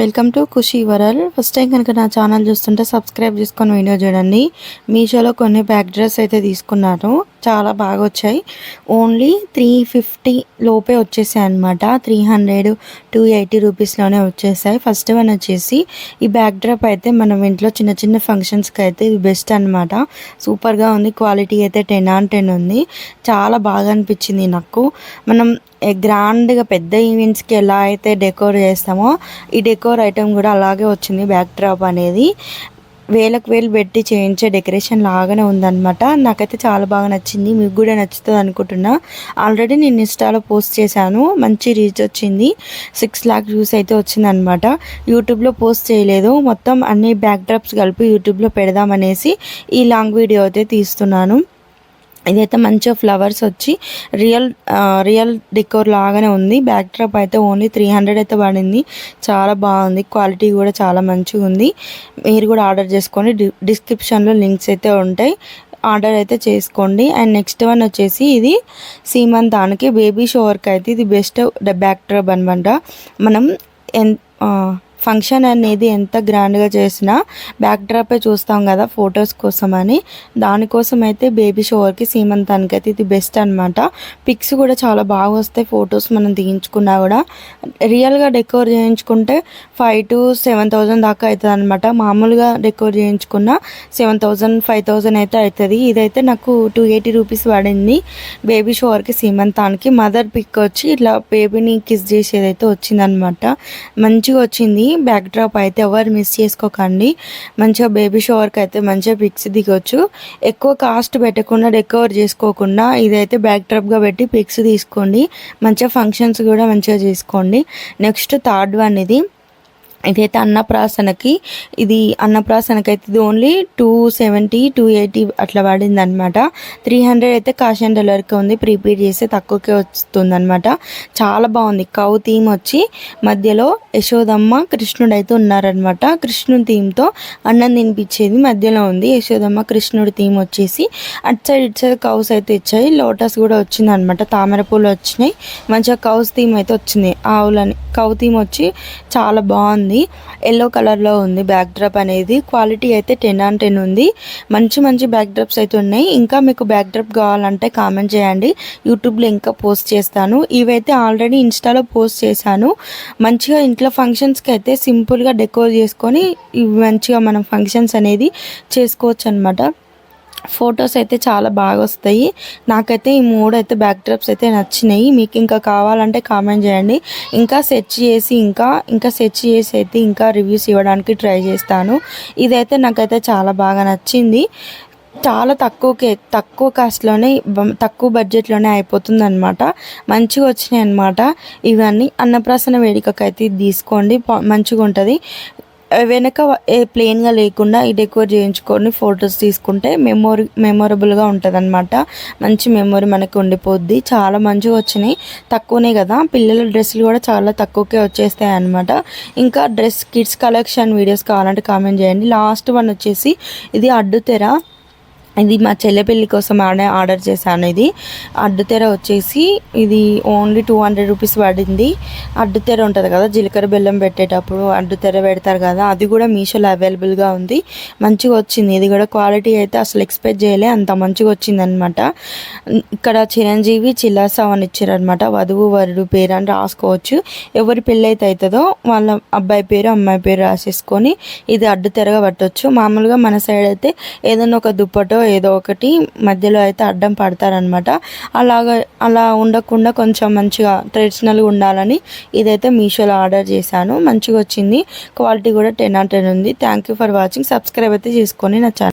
Welcome to Khushi world. First time కనుక నా channel చూస్తుంటే సబ్స్క్రైబ్ చేసుకొని వీడియో చూడండి. మీషోలో కొన్ని బ్యాక్ డ్రెస్ అయితే తీసుకున్నాను, చాలా బాగా వచ్చాయి. ఓన్లీ 350 లోపే వచ్చేసాయి అనమాట. 300 280 రూపీస్లోనే వచ్చేసాయి. ఫస్ట్ వన్ వచ్చేసి ఈ బ్యాక్ డ్రాప్ అయితే మనం ఇంట్లో చిన్న చిన్న ఫంక్షన్స్కి అయితే ఇది బెస్ట్ అనమాట. సూపర్గా ఉంది, క్వాలిటీ అయితే 10/10 ఉంది. చాలా బాగా అనిపించింది నాకు. మనం గ్రాండ్గా పెద్ద ఈవెంట్స్కి ఎలా అయితే డెకోర్ చేస్తామో ఈ డెకోర్ ఐటమ్ కూడా అలాగే వచ్చింది. బ్యాక్ డ్రాప్ అనేది వేలకు వేలు పెట్టి చేయించే డెకరేషన్ లాగానే ఉందన్నమాట. నాకైతే చాలా బాగా నచ్చింది, మీకు కూడా నచ్చుతుంది అనుకుంటున్నా. ఆల్రెడీ నేను ఇన్స్టాలో పోస్ట్ చేశాను, మంచి రీచ్ వచ్చింది. 6 lakh వ్యూస్ అయితే వచ్చిందనమాట. యూట్యూబ్లో పోస్ట్ చేయలేదు, మొత్తం అన్ని బ్యాక్ డ్రాప్స్ కలిపి యూట్యూబ్లో పెడదామనేసి ఈ లాంగ్ వీడియో అయితే తీస్తున్నాను. ఇదైతే మంచిగా ఫ్లవర్స్ వచ్చి రియల్ డెకోర్ లాగానే ఉంది. బ్యాక్ డ్రాప్ అయితే ఓన్లీ 300 అయితే పడింది. చాలా బాగుంది, క్వాలిటీ కూడా చాలా మంచిగా ఉంది. మీరు కూడా ఆర్డర్ చేసుకోండి, డిస్క్రిప్షన్లో లింక్స్ అయితే ఉంటాయి, ఆర్డర్ అయితే చేసుకోండి. అండ్ నెక్స్ట్ వన్ వచ్చేసి ఇది సీమంతానికి బేబీ షవర్కి అయితే ఇది బెస్ట్ బ్యాక్ డ్రాప్ అనమాట. మనం ఫంక్షన్ అనేది ఎంత గ్రాండ్గా చేసినా బ్యాక్ డ్రాపే చూస్తాం కదా ఫొటోస్ కోసం అని. దానికోసం అయితే బేబీ షవర్కి సీమంతానికి అయితే ఇది బెస్ట్ అనమాట. పిక్స్ కూడా చాలా బాగా వస్తాయి, ఫొటోస్ మనం తీయించుకున్నా కూడా. రియల్గా డెకోర్ చేయించుకుంటే 5,000 to 7,000 దాకా అవుతుంది అనమాట. మామూలుగా డెకోర్ చేయించుకున్న 7,000 5,000 అయితే అవుతుంది. ఇదైతే నాకు 280 రూపీస్ పడింది. బేబీ షవర్కి సీమంతానికి మదర్ పిక్ వచ్చి ఇట్లా బేబీని కిస్ చేసేదైతే వచ్చిందనమాట. మంచిగా వచ్చింది బ్యాక్ డ్రాప్ అయితే, ఎవరు మిస్ చేసుకోకండి. మంచిగా బేబీ షవర్కి అయితే మంచిగా పిక్స్ దిగొచ్చు. ఎక్కువ కాస్ట్ పెట్టకుండా డెకోర్ చేసుకోకుండా ఇదైతే బ్యాక్ డ్రాప్గా పెట్టి పిక్స్ తీసుకోండి. మంచిగా ఫంక్షన్స్ కూడా మంచిగా చేసుకోండి. నెక్స్ట్ థర్డ్ వన్ ఇదైతే అన్నప్రాసనకి అయితే ఇది ఓన్లీ 270 280 అట్లా పడింది అనమాట. 300 అయితే కాష్ అండ్ డెలివరీకి ఉంది, ప్రీపేడ్ చేస్తే తక్కువకే వస్తుంది అనమాట. చాలా బాగుంది. కౌ థీమ్ వచ్చి మధ్యలో యశోదమ్మ కృష్ణుడు అయితే ఉన్నారనమాట. కృష్ణుడి థీమ్తో అన్నం తినిపించేది మధ్యలో ఉంది. యశోదమ్మ కృష్ణుడి థీమ్ వచ్చేసి అటు సైడ్ ఇటు సైడ్ కౌస్ అయితే ఇచ్చాయి. లోటస్ కూడా వచ్చింది అనమాట, తామర పూలు వచ్చినాయి. మంచిగా కౌస్ థీమ్ అయితే వచ్చింది, ఆవులని కౌ థీమ్ వచ్చి చాలా బాగుంది. ఎల్లో కలర్లో ఉంది బ్యాక్ డ్రాప్ అనేది. క్వాలిటీ అయితే 10/10 ఉంది. మంచి బ్యాక్ డ్రాప్స్ అయితే ఉన్నాయి. ఇంకా మీకు బ్యాక్ డ్రాప్ కావాలంటే కామెంట్ చేయండి, యూట్యూబ్లో ఇంకా పోస్ట్ చేస్తాను. ఇవైతే ఆల్రెడీ ఇన్స్టాలో పోస్ట్ చేశాను. మంచిగా ఇంట్లో ఫంక్షన్స్కి అయితే సింపుల్గా డెకోర్ చేసుకొని మంచిగా మనం ఫంక్షన్స్ అనేది చేసుకోవచ్చు అనమాట. ఫొటోస్ అయితే చాలా బాగా వస్తాయి. నాకైతే ఈ 3 అయితే బ్యాక్ డ్రాప్స్ అయితే నచ్చినాయి. మీకు ఇంకా కావాలంటే కామెంట్ చేయండి, ఇంకా సెర్చ్ చేసి అయితే ఇంకా రివ్యూస్ ఇవ్వడానికి ట్రై చేస్తాను. ఇదైతే నాకైతే చాలా బాగా నచ్చింది. చాలా తక్కువ కాస్ట్లోనే తక్కువ బడ్జెట్లోనే అయిపోతుంది అనమాట. మంచిగా వచ్చినాయి అనమాట. ఇవన్నీ అన్నప్రాసన వేడుకకైతే తీసుకోండి, మంచిగా ఉంటుంది. వెనక ప్లెయిన్గా లేకుండా ఈ డెకోర్ చేయించుకొని ఫొటోస్ తీసుకుంటే మెమొరబుల్గా ఉంటుంది అనమాట. మంచి మెమొరీ మనకి ఉండిపోద్ది. చాలా మంచిగా వచ్చినాయి, తక్కువనే కదా. పిల్లల డ్రెస్సులు కూడా చాలా తక్కువకే వచ్చేస్తాయి అనమాట. ఇంకా కిడ్స్ కలెక్షన్ వీడియోస్ కావాలంటే కామెంట్ చేయండి. లాస్ట్ వన్ వచ్చేసి ఇది అడ్డుతెర. ఇది మా చెల్లె పెళ్ళి కోసం ఆర్డర్ చేశాను. ఇది అడ్డుతెర వచ్చేసి ఇది ఓన్లీ 200 రూపీస్ పడింది. అడ్డుతెర ఉంటుంది కదా, జీలకర్ర బెల్లం పెట్టేటప్పుడు అడ్డుతెర పెడతారు కదా, అది కూడా మీషోలో అవైలబుల్గా ఉంది. మంచిగా వచ్చింది. ఇది కూడా క్వాలిటీ అయితే అసలు ఎక్స్పెక్ట్ చేయలే, అంత మంచిగా వచ్చింది అనమాట. ఇక్కడ చిరంజీవి చిల్లాసావ్ అని ఇచ్చారనమాట. వధువు వరుడు పేరు అని రాసుకోవచ్చు. ఎవరి పెళ్ళి అయితే అవుతుందో వాళ్ళ అబ్బాయి పేరు అమ్మాయి పేరు రాసేసుకొని ఇది అడ్డుతెరగా పట్టవచ్చు. మామూలుగా మన సైడ్ అయితే ఏదైనా ఒక దుప్పటో ఏదో ఒకటి మధ్యలో అయితే అడ్డం పడతారనమాట. అలా ఉండకుండా కొంచెం మంచిగా ట్రెడిషనల్గా ఉండాలని ఇదైతే మీషోలో ఆర్డర్ చేశాను. మంచిగా వచ్చింది, క్వాలిటీ కూడా 10/10 ఉంది. Thank you for watching. Subscribe అయితే చేసుకొని నా ఛానల్